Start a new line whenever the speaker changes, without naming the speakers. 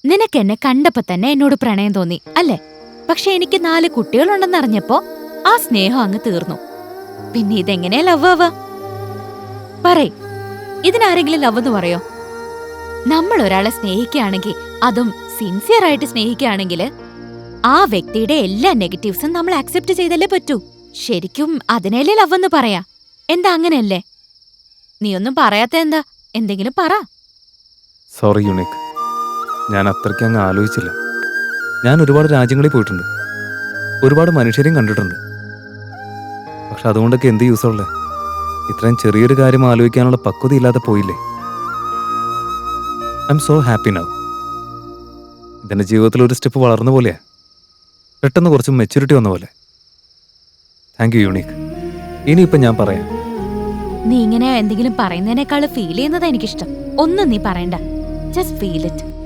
നിനക്കെന്നെ കണ്ടപ്പോ തന്നെ എന്നോട് പ്രണയം തോന്നി അല്ലേ? പക്ഷെ എനിക്ക് 4 കുട്ടികളുണ്ടെന്നറിഞ്ഞപ്പോ ആ സ്നേഹം അങ്ങ് തീർന്നു. പിന്നെ ഇതെങ്ങനെയാ ലവ് ആവാ? പറയ്, ഇതിനാരെങ്കിലും ലവ് എന്ന് പറയോ? നമ്മൾ ഒരാളെ സ്നേഹിക്കുകയാണെങ്കിൽ, അതും സിൻസിയർ ആയിട്ട് സ്നേഹിക്കുകയാണെങ്കിൽ, ആ വ്യക്തിയുടെ എല്ലാ നെഗറ്റീവ്സും നമ്മൾ അക്സെപ്റ്റ് ചെയ്തല്ലേ പറ്റൂ. ശരിക്കും അതിനല്ലേ ലവ് എന്ന് പറയാ. എന്താ അങ്ങനെയല്ലേ? നീ ഒന്നും പറയാത്ത എന്താ? എന്തെങ്കിലും പറ.
സോറി യുണീക്ക്, ഞാൻ അത്രയ്ക്ക് അങ്ങ് ആലോചിച്ചില്ല. ഞാൻ ഒരുപാട് രാജ്യങ്ങളിൽ പോയിട്ടുണ്ട്, ഒരുപാട് മനുഷ്യരെയും കണ്ടിട്ടുണ്ട്. പക്ഷെ അതുകൊണ്ടൊക്കെ എന്ത് യൂസുള്ളേ? ഇത്രയും ചെറിയൊരു കാര്യം ആലോചിക്കാനുള്ള പക്വത ഇല്ലാതെ പോയില്ലേ? I M so happy now. ഇതെന്റെ ജീവിതത്തിൽ ഒരു സ്റ്റെപ്പ് വളർന്ന പോലെയാ, പെട്ടെന്ന് കുറച്ച് മെച്യൂരിറ്റി വന്ന പോലെ. Thank you unique. ഇനിയിപ്പം ഞാൻ പറയാം.
നീ ഇങ്ങനെ എന്തെങ്കിലും പറയുന്നതിനേക്കാൾ ഫീൽ ചെയ്യുന്നതാ എനിക്കിഷ്ടം. ഒന്നും നീ പറയണ്ട, ജസ്റ്റ് ഫീൽ ഇറ്റ്.